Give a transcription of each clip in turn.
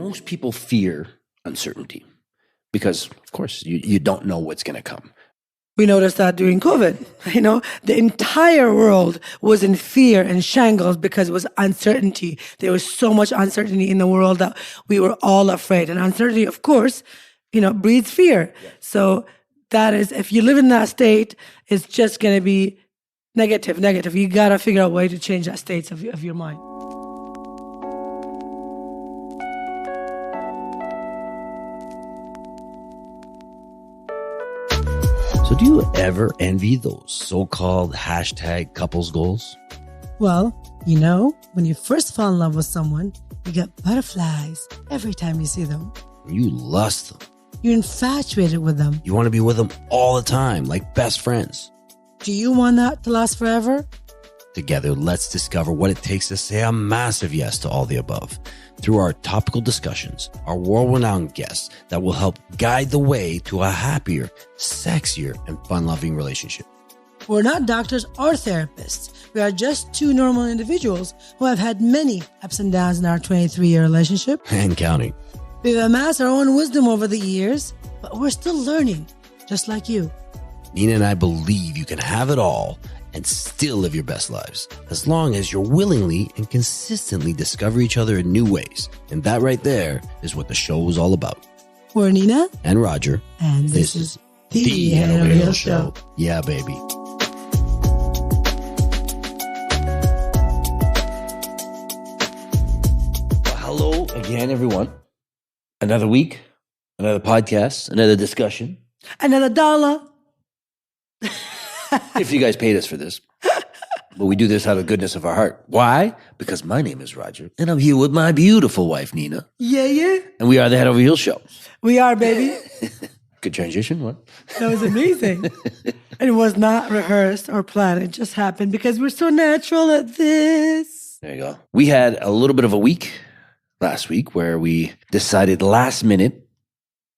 most people fear uncertainty because, of course, you don't know what's going to come. We noticed that during COVID. The entire world was in fear and shingles because it was uncertainty. There was so much uncertainty in the world that we were all afraid. And uncertainty, of course, breeds fear. Yeah. So that is, if you live in that state, it's just going to be negative. You got to figure out a way to change that state of your mind. So do you ever envy those so-called #couples goals? Well, when you first fall in love with someone, you get butterflies every time you see them. You lust them. You're infatuated with them. You want to be with them all the time, like best friends. Do you want that to last forever? Together, let's discover what it takes to say a massive yes to all the above through our topical discussions, our world-renowned guests that will help guide the way to a happier, sexier, and fun-loving relationship. We're not doctors or therapists. We are just two normal individuals who have had many ups and downs in our 23-year relationship. And counting. We've amassed our own wisdom over the years, but we're still learning, just like you. Nina and I believe you can have it all and still live your best lives, as long as you're willingly and consistently discover each other in new ways. And that right there is what the show is all about. We're Nina. And Roger. And this is the Real Show. Yeah, baby. Well, hello again, everyone. Another week, another podcast, another discussion. Another dollar. If you guys paid us for this. But we do this out of the goodness of our heart. Why? Because my name is Roger, and I'm here with my beautiful wife, Nina. Yeah. And we are the Head Over Heels Show. We are, baby. Good transition, what? That was amazing. And it was not rehearsed or planned. It just happened because we're so natural at this. There you go. We had a little bit of a week last week where we decided last minute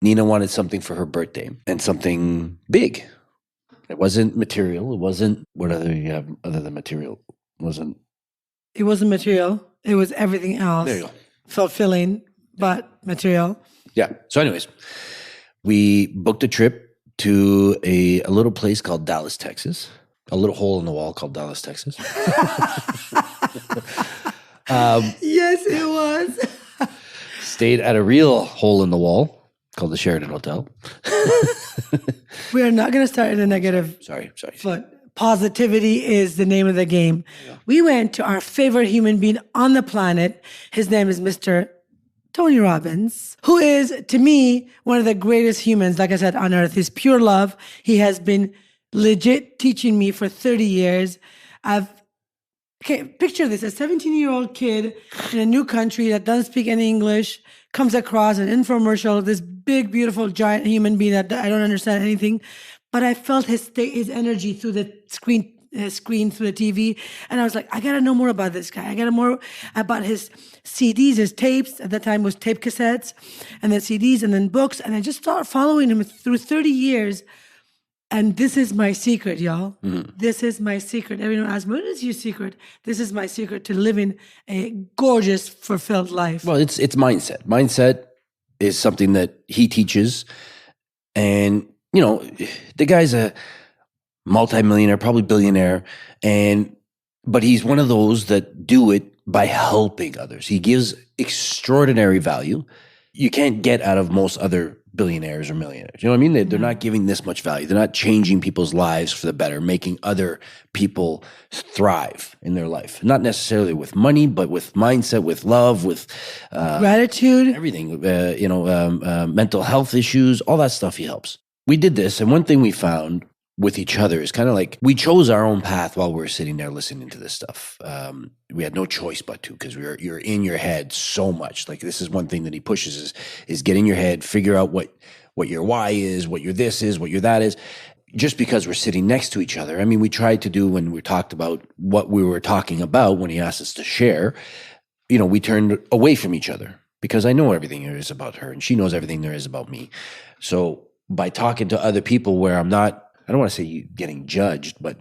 Nina wanted something for her birthday and something big. It wasn't material. It wasn't, what other you have other than material? It wasn't material. It was everything else. There you go. Fulfilling, but material. Yeah. So anyways, we booked a trip to a little place called Dallas, Texas. A little hole in the wall called Dallas, Texas. Yes, it was. Stayed at a real hole in the wall called the Sheraton Hotel. We are not going to start in a negative. Sorry. But positivity is the name of the game. Yeah. We went to our favorite human being on the planet. His name is Mr. Tony Robbins, who is, to me, one of the greatest humans, like I said, on earth. He's pure love. He has been legit teaching me for 30 years. Picture this, a 17-year-old kid in a new country that doesn't speak any English comes across an infomercial of this big, beautiful, giant human being that I don't understand anything, but I felt his energy through the screen through the TV, and I was like, I gotta know more about this guy. I gotta know more about his CDs, his tapes. At that time, it was tape cassettes, and then CDs, and then books, and I just started following him through 30 years. And this is my secret, y'all. Mm-hmm. This is my secret. Everyone asks me, what is your secret? This is my secret to living a gorgeous, fulfilled life. Well, it's mindset. Mindset is something that he teaches. And, the guy's a multimillionaire, probably billionaire. But he's one of those that do it by helping others. He gives extraordinary value. You can't get out of most other billionaires or millionaires. You know what I mean? They're not giving this much value. They're not changing people's lives for the better, making other people thrive in their life. Not necessarily with money, but with mindset, with love, with gratitude, everything, mental health issues, all that stuff he helps. We did this, and one thing we found with each other is kind of like we chose our own path while we were sitting there listening to this stuff. We had no choice but to, because you're in your head so much. Like, this is one thing that he pushes is get in your head, figure out what your why is, what your this is, what your that is. Just because we're sitting next to each other. I mean, we tried to do, when we talked about what we were talking about, when he asked us to share, we turned away from each other because I know everything there is about her and she knows everything there is about me. So by talking to other people where I don't want to say getting judged, but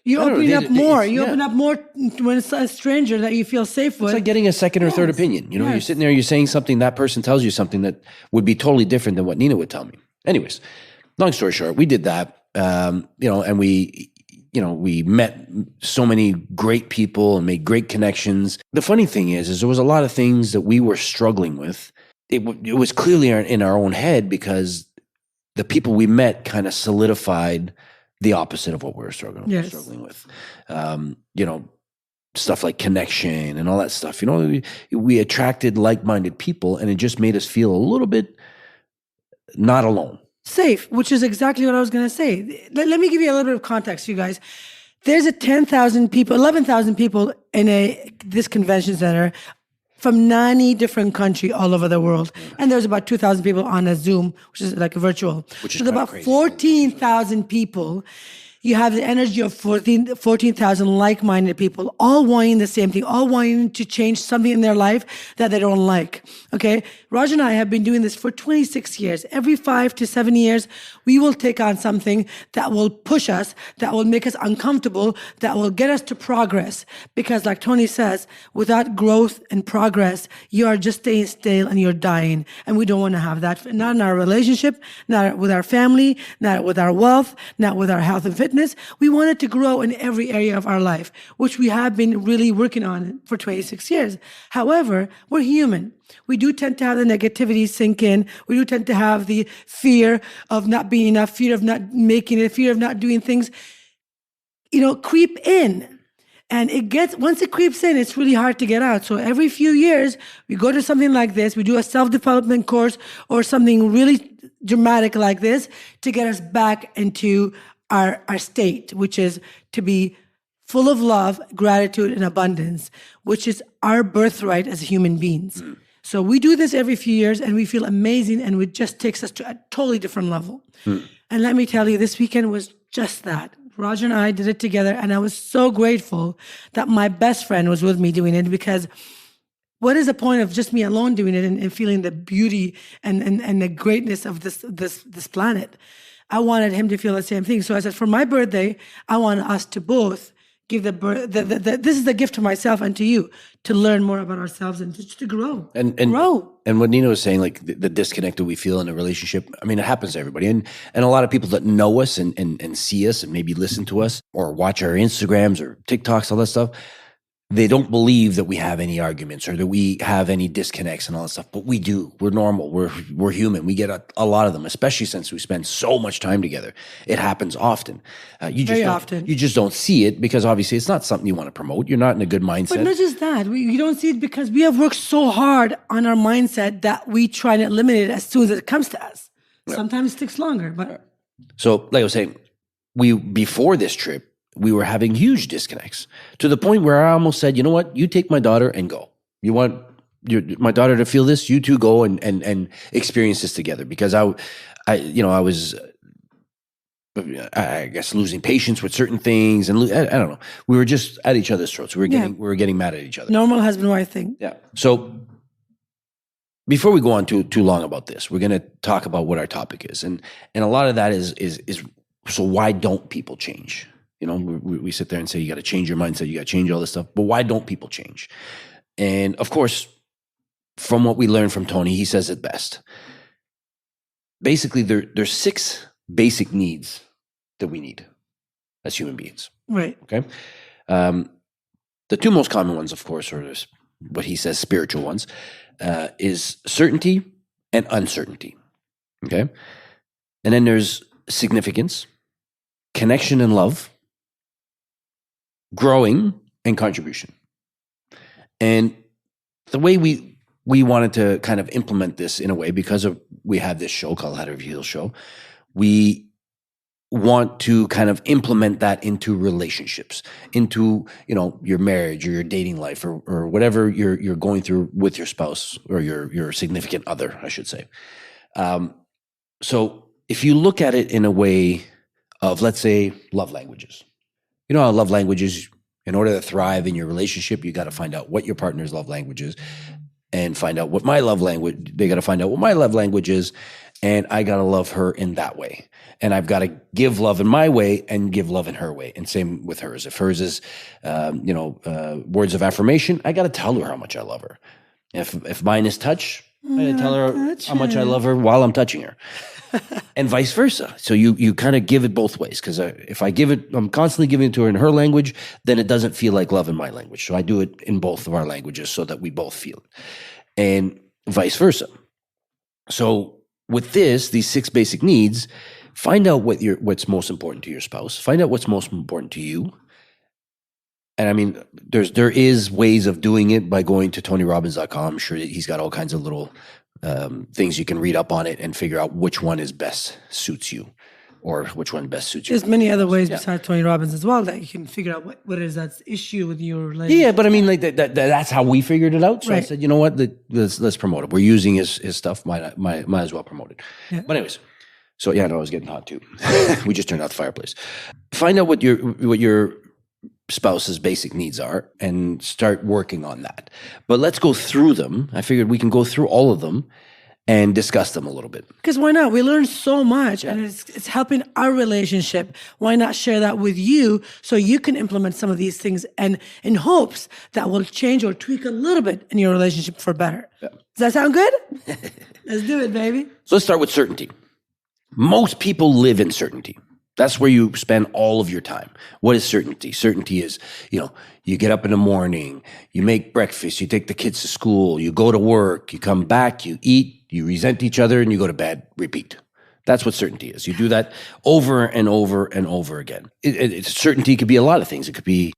You I don't know, open up more. You yeah. open up more when it's a stranger that you feel safe with. It's like getting a second or third opinion. You know, you're sitting there, you're saying something, that person tells you something that would be totally different than what Nina would tell me. Anyways, long story short, we did that, and we met so many great people and made great connections. The funny thing is there was a lot of things that we were struggling with. It was clearly in our own head because the people we met kind of solidified the opposite of what we were struggling with. Stuff like connection and all that stuff. We attracted like-minded people, and it just made us feel a little bit not alone. Safe, which is exactly what I was going to say. Let me give you a little bit of context, you guys. There's 11,000 people in this convention center from 90 different countries all over the world. And there's about 2,000 people on a Zoom, which is like a virtual. Which is so about crazy. 14,000 people. You have the energy of 14,000 like-minded people, all wanting the same thing, all wanting to change something in their life that they don't like. Okay? Raj and I have been doing this for 26 years. Every 5 to 7 years, we will take on something that will push us, that will make us uncomfortable, that will get us to progress. Because like Tony says, without growth and progress, you are just staying stale and you're dying. And we don't want to have that. Not in our relationship, not with our family, not with our wealth, not with our health and fitness. We want it to grow in every area of our life, which we have been really working on for 26 years. However, we're human. We do tend to have the negativity sink in. We do tend to have the fear of not being enough, fear of not making it, fear of not doing things, creep in. And once it creeps in, it's really hard to get out. So every few years, we go to something like this. We do a self-development course or something really dramatic like this to get us back into our state, which is to be full of love, gratitude, and abundance, which is our birthright as human beings. So we do this every few years and we feel amazing, and it just takes us to a totally different level. And let me tell you, this weekend was just that. Raj and I did it together, and I was so grateful that my best friend was with me doing it, because what is the point of just me alone doing it and feeling the beauty and the greatness of this planet? I wanted him to feel the same thing. So I said, for my birthday, I want us to both give this is the gift to myself and to you, to learn more about ourselves and to grow. And grow. And what Nina was saying, like the disconnect that we feel in a relationship, I mean, it happens to everybody. And a lot of people that know us and see us and maybe listen to us or watch our Instagrams or TikToks, all that stuff, they don't believe that we have any arguments or that we have any disconnects and all that stuff, but we do. We're normal. We're human. We get a lot of them, especially since we spend so much time together. It happens often. You just don't see it because obviously it's not something you want to promote. You're not in a good mindset. But not just that. You don't see it because we have worked so hard on our mindset that we try to eliminate it as soon as it comes to us. Right. Sometimes it takes longer, but. So like I was saying, before this trip, we were having huge disconnects to the point where I almost said, you know what, you take my daughter and go. You want my daughter to feel this, you two go and experience this together. Because I was, I guess, losing patience with certain things. And I don't know. We were just at each other's throats. We were getting mad at each other. Normal husband-wife thing. Yeah. So before we go on too long about this, we're going to talk about what our topic is. And a lot of that is so why don't people change? We sit there and say, you got to change your mindset. You got to change all this stuff. But why don't people change? And of course, from what we learned from Tony, he says it best. Basically, there's 6 basic needs that we need as human beings. Right. Okay. The 2 most common ones, of course, are what he says spiritual ones, is certainty and uncertainty. Okay. And then there's significance, connection and love, growing, and contribution. And the way we wanted to kind of implement this in a way, because we have this show called How to Heal Show, we want to kind of implement that into relationships, into your marriage or your dating life or whatever you're going through with your spouse or your significant other, I should say. So if you look at it in a way of, let's say, love languages. You know how love languages, in order to thrive in your relationship, you got to find out what your partner's love language is and find out what my love language, they got to find out what my love language is. And I got to love her in that way. And I've got to give love in my way and give love in her way. And same with hers. If hers is, words of affirmation, I got to tell her how much I love her. If mine is touch, I got to tell her how much I love her while I'm touching her. And vice versa. So you kind of give it both ways. Because if I'm constantly giving it to her in her language, then it doesn't feel like love in my language. So I do it in both of our languages so that we both feel it. And vice versa. So with these 6 basic needs, find out what's most important to your spouse. Find out what's most important to you. And I mean, there is ways of doing it by going to TonyRobbins.com. I'm sure that he's got all kinds of little things you can read up on it and figure out which one is best suits you, or which one best suits you. There's many other ways besides Tony Robbins as well that you can figure out what it is that's issue with your relationship. Yeah, but I mean, like that's how we figured it out. So I said, you know what, let's promote it. We're using his stuff. Might as well promote it. Yeah. But anyways, so yeah, no, I was getting hot too. We just turned out the fireplace. Find out what your spouse's basic needs are and start working on that. But let's go through them. I figured we can go through all of them and discuss them a little bit. Because why not? We learn so much, and it's helping our relationship. Why not share that with you so you can implement some of these things, and in hopes that will change or tweak a little bit in your relationship for better. Yeah. Does that sound good? Let's do it, baby. So let's start with certainty. Most people live in certainty. That's where you spend all of your time. What is certainty? Certainty is, you get up in the morning, you make breakfast, you take the kids to school, you go to work, you come back, you eat, you resent each other, and you go to bed, repeat. That's what certainty is. You do that over and over and over again. Certainty could be a lot of things. It could be,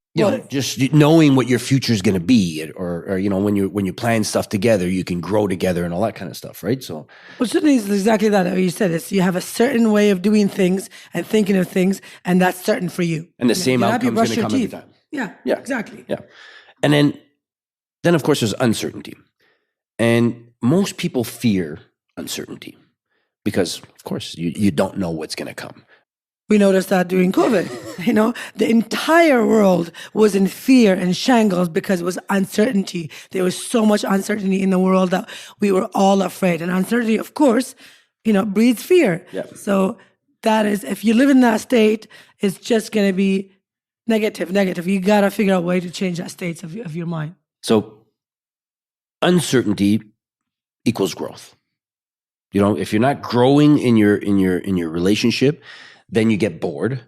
just knowing what your future is going to be, or when you plan stuff together, you can grow together and all that kind of stuff, right? So, well, certainty is exactly that. What you said is you have a certain way of doing things and thinking of things, and that's certain for you. And the same outcome is going to come every time. Yeah, exactly. Yeah, and then of course there's uncertainty, and most people fear uncertainty because, of course, you don't know what's going to come. We noticed that during COVID. The entire world was in fear and shambles because it was uncertainty. There was so much uncertainty in the world that we were all afraid. And uncertainty, of course, breeds fear. Yeah. So that is, if you live in that state, it's just going to be negative. You got to figure out a way to change that state of your mind. So uncertainty equals growth. If you're not growing in your relationship, then you get bored.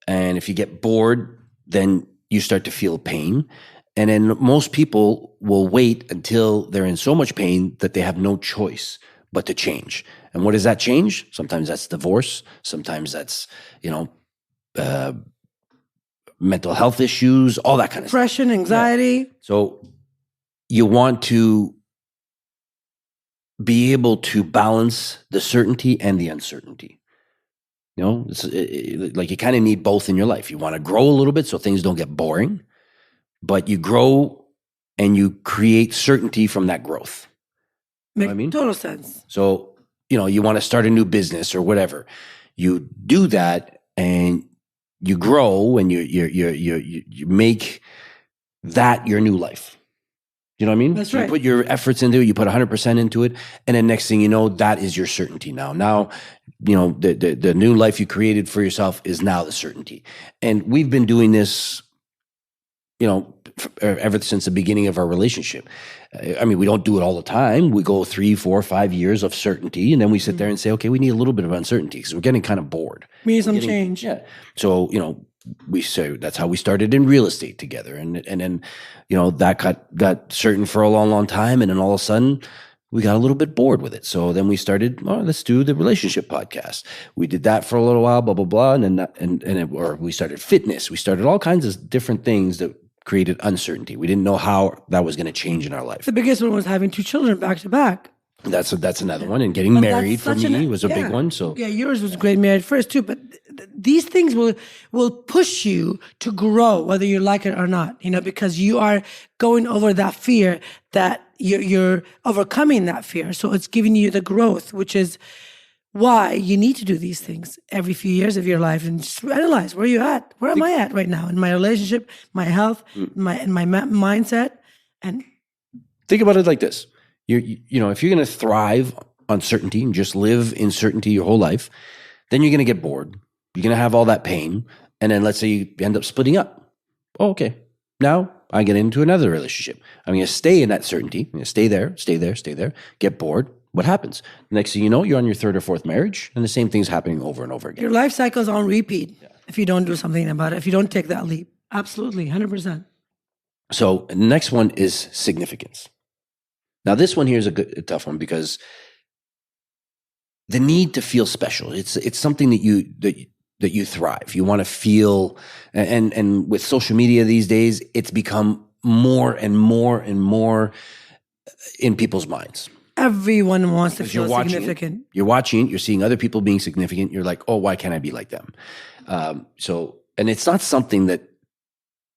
And if you get bored, then you start to feel pain. And then most people will wait until they're in so much pain that they have no choice but to change. And what does that change? Sometimes that's divorce. Sometimes that's, mental health issues, all that kind of depression, stuff. Anxiety. Yeah. So you want to be able to balance the certainty and the uncertainty. Like you kind of need both in your life. You want to grow a little bit so things don't get boring, but you grow and you create certainty from that growth. Makes total sense. So, you want to start a new business or whatever. You do that and you grow and you make that your new life. You know what I mean? That's right. You put your efforts into it, you put 100% into it, and then next thing you know, that is your certainty now. Now, the new life you created for yourself is now the certainty. And we've been doing this, ever since the beginning of our relationship. I mean, we don't do it all the time. We go 3, 4, 5 years of certainty, and then we sit there and say, okay, we need a little bit of uncertainty because we're getting kind of bored. We need some change. Yeah. So, we say that's how we started in real estate together. And then, that got certain for a long, long time. And then all of a sudden we got a little bit bored with it. So then we started, let's do the relationship podcast. We did that for a little while, blah, blah, blah. And then, or we started fitness. We started all kinds of different things that created uncertainty. We didn't know how that was going to change in our life. The biggest one was having 2 children back to back. That's another one. And getting married for me was a big one. So yeah, yours was great married first too. But these things will push you to grow, whether you like it or not. Because you are going over that fear, that you're overcoming that fear. So it's giving you the growth, which is why you need to do these things every few years of your life and just analyze where you're at. Where am I at right now in my relationship, my health, my mindset, and think about it like this. If you're going to thrive on certainty and just live in certainty your whole life, then you're going to get bored. You're going to have all that pain. And then let's say you end up splitting up. Oh, okay. Now I get into another relationship. I'm going to stay in that certainty. I'm going to stay there, get bored. What happens? Next thing you know, you're on your third or fourth marriage, and the same thing's happening over and over again. Your life cycle is on repeat if you don't do something about it, if you don't take that leap. Absolutely, 100%. So the next one is significance. Now this one here is a tough one because the need to feel special. It's something that you thrive. You want to feel, and with social media these days, it's become more and more and more in people's minds. Everyone wants to feel significant. You're watching, you're seeing other people being significant. You're like, oh, why can't I be like them? And it's not something that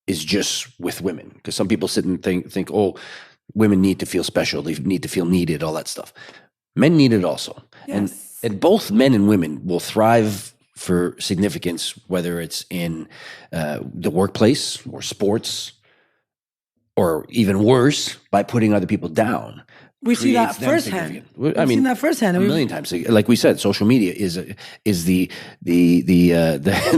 is just with women, because some people sit and think, oh, women need to feel special. They need to feel needed, all that stuff. Men need it also. Yes. And both men and women will thrive for significance, whether it's in the workplace or sports, or even worse, by putting other people down. We see that firsthand. I mean, that firsthand a million times. Like we said, social media is the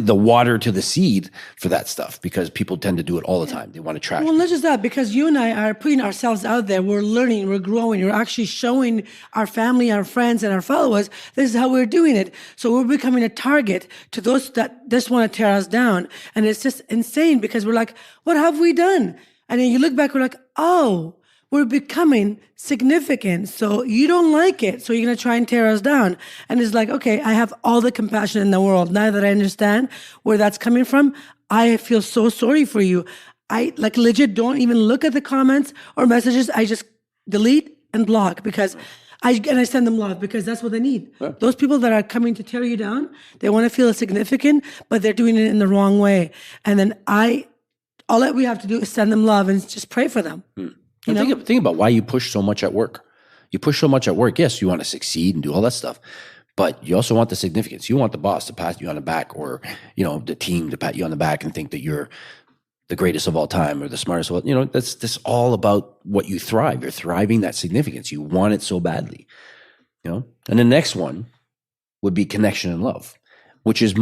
water to the seed for that stuff, because people tend to do it all the time. They want to trash. Well, not just that, because you and I are putting ourselves out there. We're learning, we're growing. We're actually showing our family, our friends, and our followers this is how we're doing it. So we're becoming a target to those that just want to tear us down. And it's just insane, because we're like, what have we done? And then you look back, we're like, oh, we're becoming significant. So you don't like it. So you're going to try and tear us down. And it's like, okay, I have all the compassion in the world. Now that I understand where that's coming from, I feel so sorry for you. I legit don't even look at the comments or messages. I just delete and block, because I send them love, because that's what they need. Yeah. Those people that are coming to tear you down, they want to feel significant, but they're doing it in the wrong way. And then all that we have to do is send them love and just pray for them. Think about why you push so much at work. You push so much at work. Yes, you want to succeed and do all that stuff, but you also want the significance. You want the boss to pat you on the back, or the team to pat you on the back and think that you're the greatest of all time or the smartest of all. That's all about what you thrive. You're thriving that significance. You want it so badly. And the next one would be connection and love, which is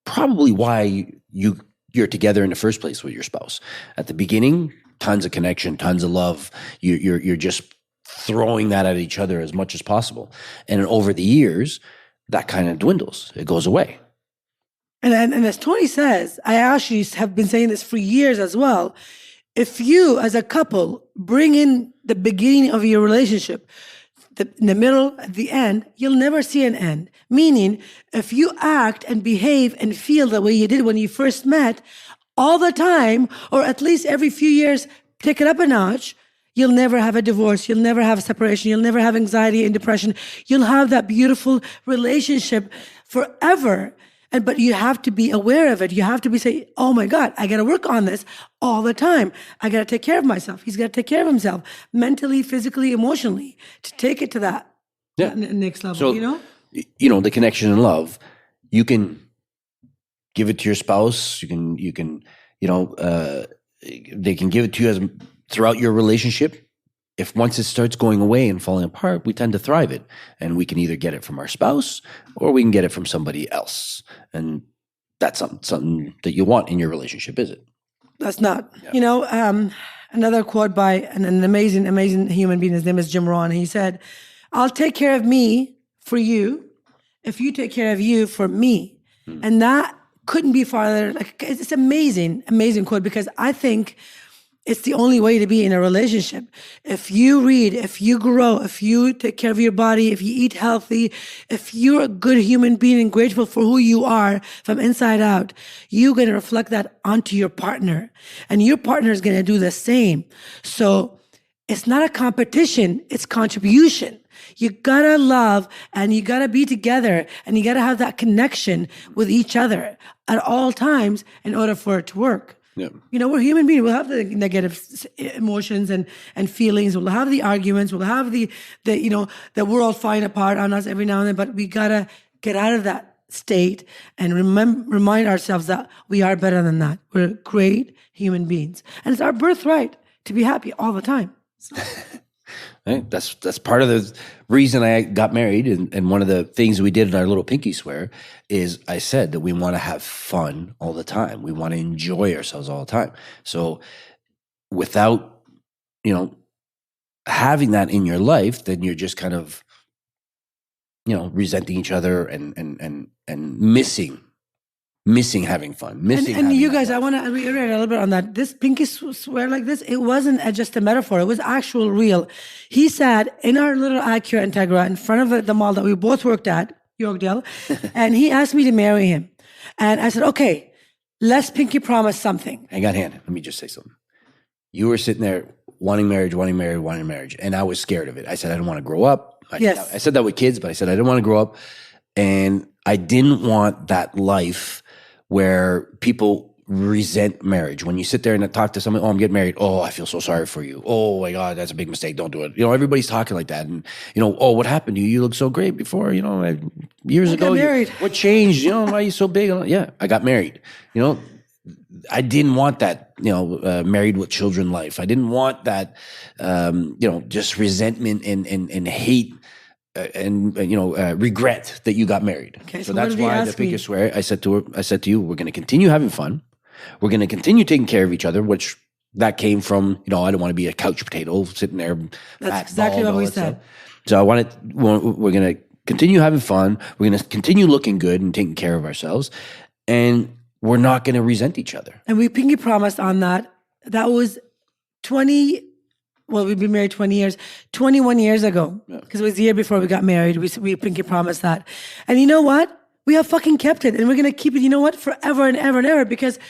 probably why you're together in the first place with your spouse. At the beginning, tons of connection, tons of love. You're just throwing that at each other as much as possible. And over the years, that kind of dwindles. It goes away. And as Tony says, I actually have been saying this for years as well. If you, as a couple, bring in the beginning of your relationship, in the middle, at the end, you'll never see an end. Meaning, if you act and behave and feel the way you did when you first met, all the time, or at least every few years, take it up a notch, you'll never have a divorce, you'll never have a separation, you'll never have anxiety and depression. You'll have that beautiful relationship forever. But you have to be aware of it. You have to be saying, oh my God, I got to work on this all the time. I got to take care of myself. He's got to take care of himself mentally, physically, emotionally, to take it to that next level, So, the connection and love, you can give it to your spouse. You can, they can give it to you throughout your relationship. If once it starts going away and falling apart, we tend to thrive it. And we can either get it from our spouse or we can get it from somebody else. And that's something that you want in your relationship, is it? That's not. Yeah. Another quote by an amazing, amazing human being. His name is Jim Rohn. He said, I'll take care of me for you if you take care of you for me. And that couldn't be farther. It's amazing, amazing quote, because I think it's the only way to be in a relationship. If you read, if you grow, if you take care of your body, if you eat healthy, if you're a good human being and grateful for who you are from inside out, you're going to reflect that onto your partner. And your partner is going to do the same. So it's not a competition, it's contribution. You gotta love and you gotta be together and you gotta have that connection with each other at all times in order for it to work. Yeah. We're human beings. We'll have the negative emotions and feelings. We'll have the arguments. We'll have the world falling apart on us every now and then. But we gotta get out of that state and remind ourselves that we are better than that. We're great human beings, and it's our birthright to be happy all the time. So. Right? That's part of the reason I got married. And one of the things we did in our little pinky swear is I said that we want to have fun all the time. We want to enjoy ourselves all the time. So without, you know, having that in your life, then you're just kind of, you know, resenting each other and missing having fun, missing. And having you that guys, life. I want to reiterate a little bit on that. This pinky swear like this, it wasn't just a metaphor. It was actual real. He said in our little Acura Integra in front of the mall that we both worked at, Yorkdale, and he asked me to marry him. And I said, okay, let's pinky promise something. Hang on, let me just say something. You were sitting there wanting marriage, and I was scared of it. I said, I don't want to grow up. Yes. I said that with kids, but I said, I didn't want to grow up. And I didn't want that life where people resent marriage. When you sit there and talk to someone, oh, I'm getting married. Oh, I feel so sorry for you. Oh my God, that's a big mistake. Don't do it. You know, everybody's talking like that. And, you know, oh, what happened to you? You look so great before, you know, years ago. Married. What changed? You know, why are you so big? Yeah, I got married. You know, I didn't want that, you know, married with children life. I didn't want that, you know, just resentment and hate. Regret that you got married. Okay, so so that's what did he why the ask me? pinky swear. I said to you, we're going to continue having fun. We're going to continue taking care of each other, which that came from, you know, I don't want to be a couch potato sitting there. That's exactly what we said. So we're going to continue having fun. We're going to continue looking good and taking care of ourselves. And we're not going to resent each other. And we pinky promised on that. That was we've been married 20 years, 21 years ago, because it was the year before we got married. We pinky promised that. And you know what? We have fucking kept it. And we're going to keep it, you know what, forever and ever and ever, because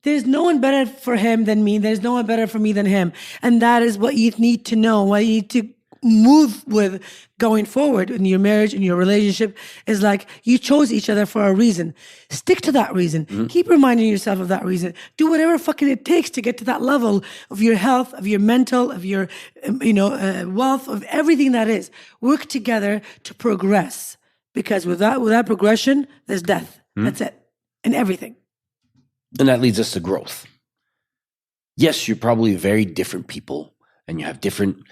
there's no one better for him than me. There's no one better for me than him. And that is what you need to know, what you need to move with going forward in your marriage, in your relationship, is like you chose each other for a reason. Stick to that reason. Mm-hmm. Keep reminding yourself of that reason. Do whatever fucking it takes to get to that level of your health, of your mental, of your, wealth, of everything that is. Work together to progress, because without progression, there's death. Mm-hmm. That's it. And everything. And that leads us to growth. Yes, you're probably very different people and you have different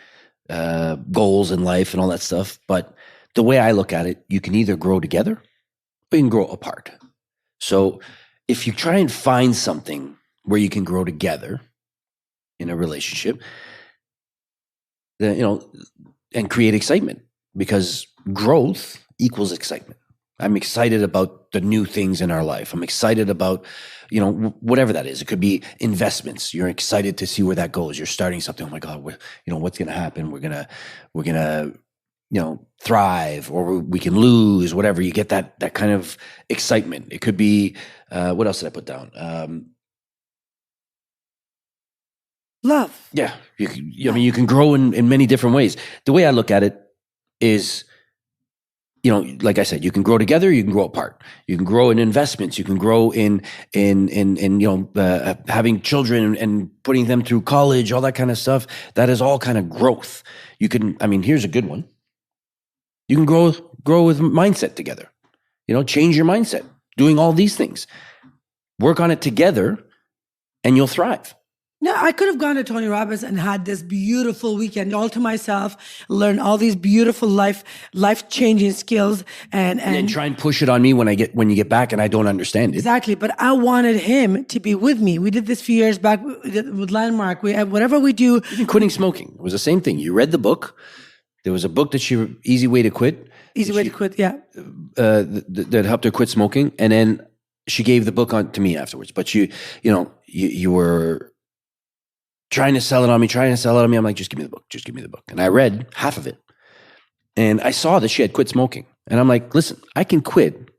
goals in life and all that stuff. But the way I look at it, you can either grow together or you can grow apart. So if you try and find something where you can grow together in a relationship, then, you know, and create excitement, because growth equals excitement. I'm excited about the new things in our life. I'm excited about, you know, whatever that is. It could be investments. You're excited to see where that goes. You're starting something. Oh my God, what's going to happen? We're going to, you know, thrive, or we can lose, whatever. You get that kind of excitement. It could be, what else did I put down? Love. Yeah. I mean, you can grow in many different ways. The way I look at it is, you know, like I said, you can grow together, you can grow apart. You can grow in investments. You can grow in having children and putting them through college, all that kind of stuff. That is all kind of growth. You can, I mean, here's a good one. You can grow with mindset together. You know, change your mindset, doing all these things. Work on it together and you'll thrive. No, I could have gone to Tony Robbins and had this beautiful weekend all to myself, learn all these beautiful life-changing skills, and then try and push it on me when you get back and I don't understand it. Exactly, but I wanted him to be with me. We did this a few years back with Landmark. Whatever we do, even quitting smoking, it was the same thing. You read the book. There was a book that Easy Way to Quit. Easy Way to Quit, yeah. That helped her quit smoking, and then she gave the book to me afterwards. But you were trying to sell it on me. I'm like, just give me the book. And I read half of it. And I saw that she had quit smoking. And I'm like, listen, I can quit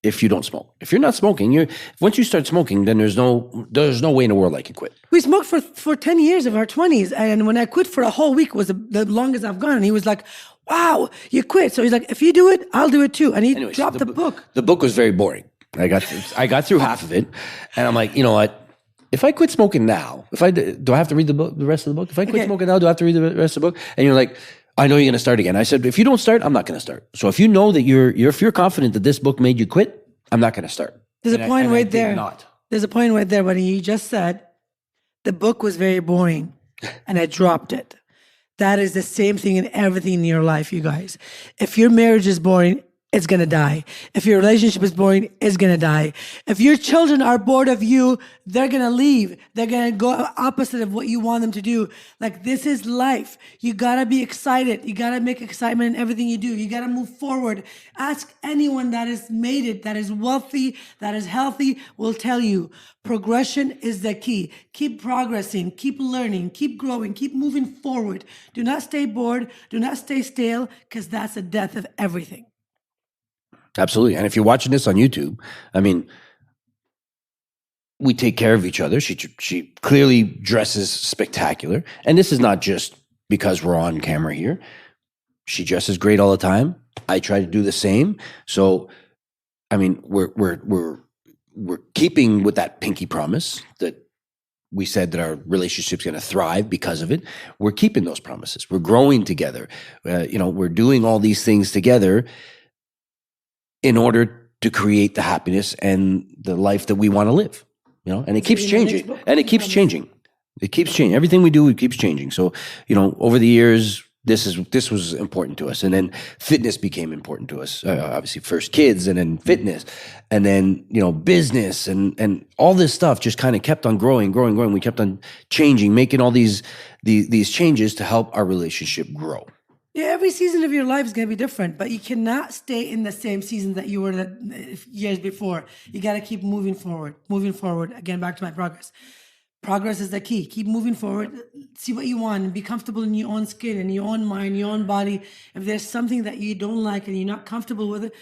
if you don't smoke. If you're not smoking, once you start smoking, then there's no way in the world I can quit. We smoked for 10 years of our 20s. And when I quit for a whole week was the longest I've gone. And he was like, wow, you quit. So he's like, if you do it, I'll do it too. And he dropped the book. The book was very boring. I got through half of it. And I'm like, you know what? If I quit smoking now, do I have to read the rest of the book? If I quit smoking now, do I have to read the rest of the book? And you're like, I know you're going to start again. I said, if you don't start, I'm not going to start. So if you know that if you're confident that this book made you quit, I'm not going to start. There's a point right there. There's a point right there when you just said the book was very boring and I dropped it. That is the same thing in everything in your life, you guys. If your marriage is boring, it's going to die. If your relationship is boring, it's going to die. If your children are bored of you, they're going to leave. They're going to go opposite of what you want them to do. Like, this is life. You got to be excited. You got to make excitement in everything you do. You got to move forward. Ask anyone that has made it, that is wealthy, that is healthy, will tell you progression is the key. Keep progressing, keep learning, keep growing, keep moving forward. Do not stay bored. Do not stay stale, because that's the death of everything. Absolutely. And if you're watching this on YouTube, I mean, we take care of each other. She clearly dresses spectacular. And this is not just because we're on camera here. She dresses great all the time. I try to do the same. So, I mean, we're keeping with that pinky promise that we said that our relationship's going to thrive because of it. We're keeping those promises. We're growing together. We're doing all these things together in order to create the happiness and the life that we want to live, and it keeps changing. And it keeps changing. It keeps changing. Everything we do, it keeps changing. So, over the years, this was important to us. And then fitness became important to us. Obviously first kids, and then fitness, and then, business, and all this stuff just kind of kept on growing. We kept on changing, making all these changes to help our relationship grow. Yeah, every season of your life is going to be different, but you cannot stay in the same season that you were the years before. You got to keep moving forward. Again, back to my progress. Progress is the key. Keep moving forward. See what you want and be comfortable in your own skin, in your own mind, your own body. If there's something that you don't like and you're not comfortable with it,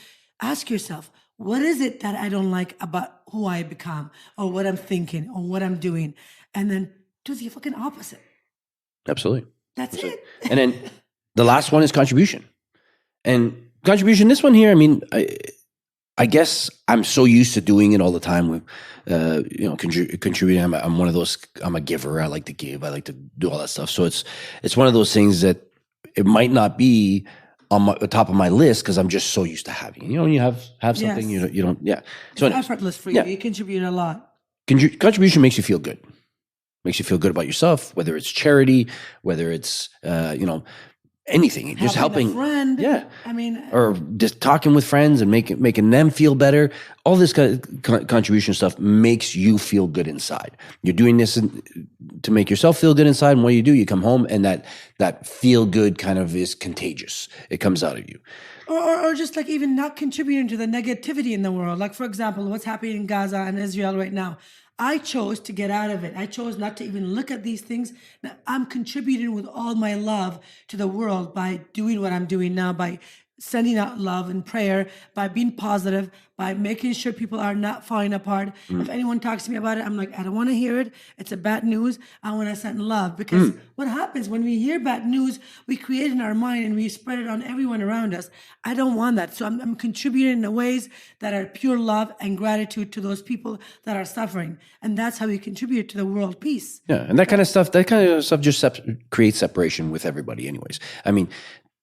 ask yourself, what is it that I don't like about who I become, or what I'm thinking, or what I'm doing? And then do the fucking opposite. Absolutely. That's it. And then the last one is contribution. And contribution, this one here, I mean, I guess I'm so used to doing it all the time with, contributing. I'm one of those, I'm a giver. I like to give. I like to do all that stuff. So it's one of those things that it might not be on the top of my list because I'm just so used to having. You have something, yes. you don't, yeah. So it's effortless for you. Yeah. You contribute a lot. Contribution makes you feel good. Makes you feel good about yourself, whether it's charity, whether it's, anything, just helping a friend. Yeah. I mean, or just talking with friends and making them feel better. All this kind of contribution stuff makes you feel good inside. You're doing this to make yourself feel good inside. And what do? You come home and that feel good kind of is contagious. It comes out of you. Or just like even not contributing to the negativity in the world. Like, for example, what's happening in Gaza and Israel right now. I chose to get out of it. I chose not to even look at these things. Now, I'm contributing with all my love to the world by doing what I'm doing now, by sending out love and prayer, by being positive, by making sure people are not falling apart. If anyone talks to me about it, I'm like, I don't want to hear it. It's a bad news. I want to send love. Because what happens when we hear bad news, we create it in our mind and we spread it on everyone around us. I don't want that. So I'm contributing in ways that are pure love and gratitude to those people that are suffering. And that's how we contribute to the world peace. Yeah, and that kind of stuff just creates separation with everybody anyways. I mean,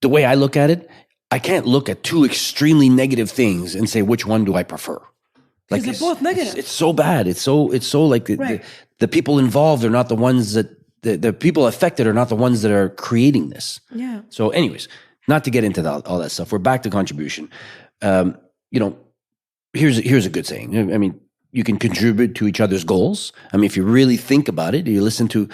the way I look at it, I can't look at two extremely negative things and say, which one do I prefer? Like, they're both negative. It's so bad. It's so like the people involved are not the ones that the people affected are not the ones that are creating this. Yeah. So anyways, not to get into all that stuff. We're back to contribution. Here's a good saying. I mean, you can contribute to each other's goals. I mean, if you really think about it, you listen to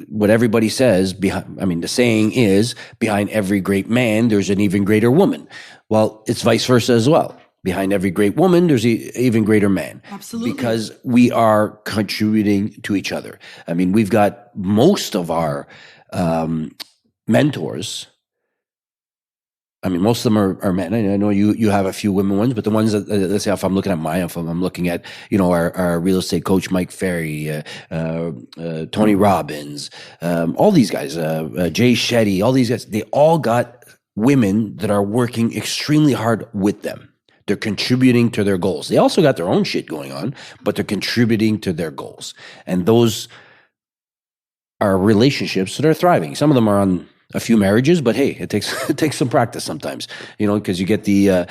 what everybody says. The saying is, behind every great man, there's an even greater woman. Well, it's vice versa as well. Behind every great woman, there's an even greater man. Absolutely. Because we are contributing to each other. I mean, we've got most of our mentors. I mean, most of them are men. I know you have a few women ones, but the ones that, let's say if I'm looking at mine, if I'm looking at, our real estate coach, Mike Ferry, Tony Robbins, all these guys, Jay Shetty, all these guys, they all got women that are working extremely hard with them. They're contributing to their goals. They also got their own shit going on, but they're contributing to their goals. And those are relationships that are thriving. Some of them are on a few marriages, but hey, it takes some practice sometimes, because you get the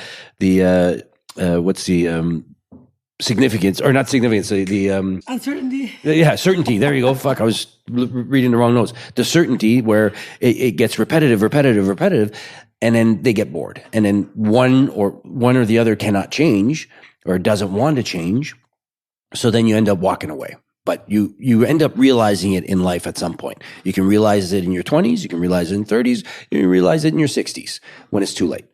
what's the significance or not significance, the uncertainty. Yeah, certainty. There you go. Fuck, I was reading the wrong notes. The certainty where it gets repetitive, and then they get bored. And then one or the other cannot change or doesn't want to change. So then you end up walking away. But you end up realizing it in life at some point. You can realize it in your 20s, you can realize it in 30s, you can realize it in your 60s when it's too late.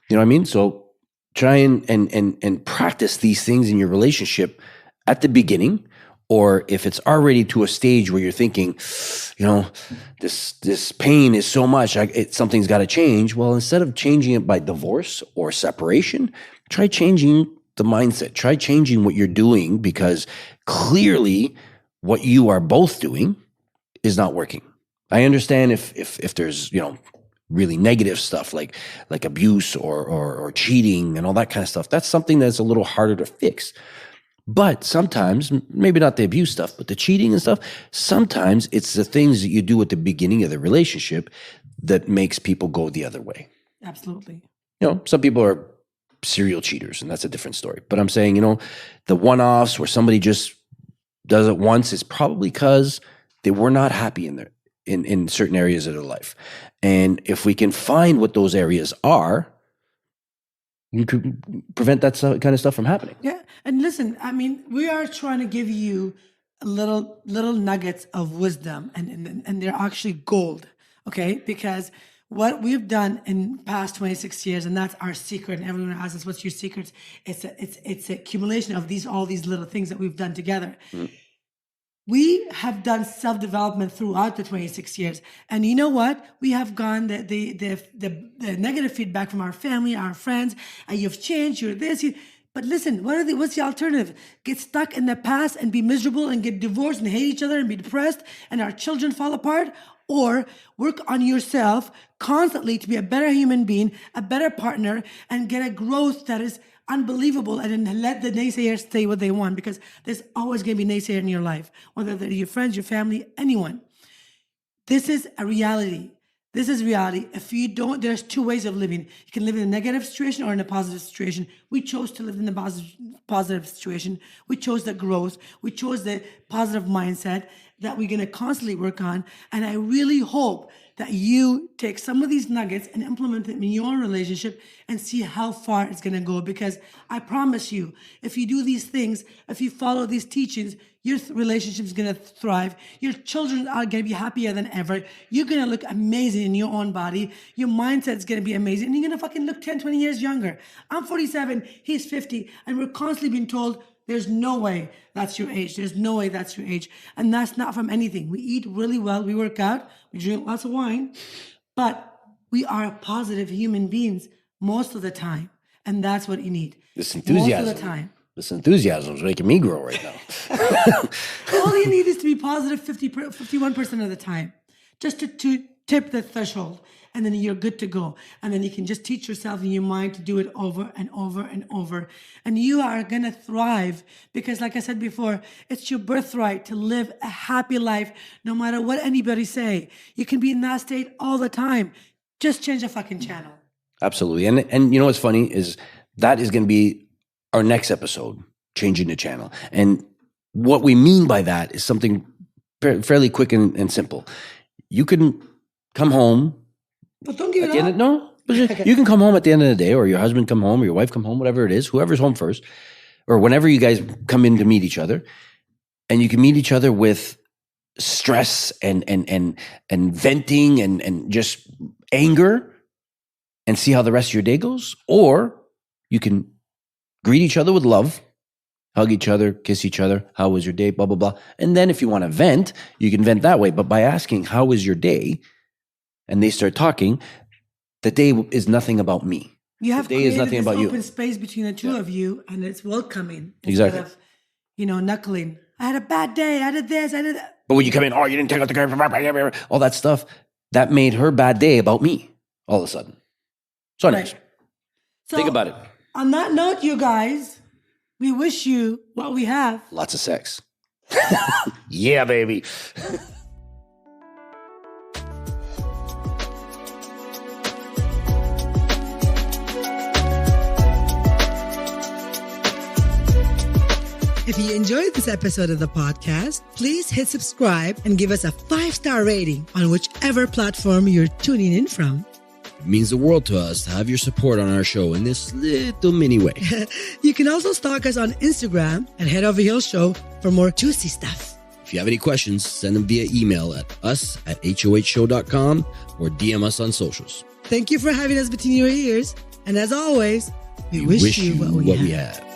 You know what I mean? So try and practice these things in your relationship at the beginning, or if it's already to a stage where you're thinking, this pain is so much, something's got to change. Well, instead of changing it by divorce or separation, try changing the mindset. Try changing what you're doing, because clearly what you are both doing is not working. I understand if there's, really negative stuff like abuse or cheating and all that kind of stuff. That's something that's a little harder to fix. But sometimes, maybe not the abuse stuff, but the cheating and stuff, sometimes it's the things that you do at the beginning of the relationship that makes people go the other way. Absolutely. Some people are serial cheaters, and that's a different story. But I'm saying, the one-offs where somebody just does it once is probably because they were not happy in certain areas of their life. And if we can find what those areas are, you could prevent that kind of stuff from happening. Yeah. And listen, we are trying to give you little nuggets of wisdom, and they're actually gold. Okay. Because what we've done in past 26 years, and that's our secret, and everyone asks us, what's your secret? It's an accumulation of all these little things that we've done together. Mm. We have done self-development throughout the 26 years. And you know what? We have gone the negative feedback from our family, our friends, you've changed, you're this. But listen, what's the alternative? Get stuck in the past and be miserable and get divorced and hate each other and be depressed and our children fall apart? Or work on yourself constantly to be a better human being, a better partner, and get a growth that is unbelievable, and then let the naysayers say what they want, because there's always going to be naysayer in your life, whether they're your friends, your family, anyone. This is a reality. This is reality. If you don't, there's two ways of living. You can live in a negative situation or in a positive situation. We chose to live in the positive situation. We chose the growth. We chose the positive mindset that we're going to constantly work on. And I really hope that you take some of these nuggets and implement them in your relationship and see how far it's going to go. Because I promise you, if you do these things, if you follow these teachings, your relationship is going to thrive. Your children are going to be happier than ever. You're going to look amazing in your own body. Your mindset is going to be amazing. And you're going to fucking look 10, 20 years younger. I'm 47, he's 50. And we're constantly being told, there's no way that's your age. There's no way that's your age. And that's not from anything. We eat really well. We work out. We drink lots of wine. But we are positive human beings most of the time. And that's what you need. This enthusiasm. Most of the time. This enthusiasm is making me grow right now. All you need is to be positive 51% of the time. Just to tip the threshold. And then you're good to go. And then you can just teach yourself in your mind to do it over and over and over. And you are going to thrive because, like I said before, it's your birthright to live a happy life no matter what anybody say. You can be in that state all the time. Just change the fucking channel. Absolutely. And you know what's funny is that is going to be our next episode, changing the channel. And what we mean by that is something fairly quick and simple. You can come home. But don't give it up. Okay. You can come home at the end of the day, or your husband come home, or your wife come home, whatever it is, whoever's home first, or whenever you guys come in to meet each other, and you can meet each other with stress and venting and just anger, and see how the rest of your day goes, or you can greet each other with love, hug each other, kiss each other. How was your day? Blah blah blah. And then if you want to vent, you can vent that way. But by asking, "How was your day?" and they start talking, the day is nothing about me. You have the day is nothing about open you. Space between the two of you, and it's welcoming. Exactly. Instead of, knuckling. I had a bad day. I did this. I did that. But when you come in, you didn't take out the garbage, all that stuff, that made her bad day about me all of a sudden. So anyways, So, think about it. On that note, you guys, we wish you what we have. Lots of sex. Yeah, baby. If you enjoyed this episode of the podcast, please hit subscribe and give us a 5-star rating on whichever platform you're tuning in from. It means the world to us to have your support on our show in this little mini way. You can also stalk us on Instagram at Head Over Heels Show for more juicy stuff. If you have any questions, send them via email at us@hohshow.com or DM us on socials. Thank you for having us between your ears. And as always, we wish you what we have.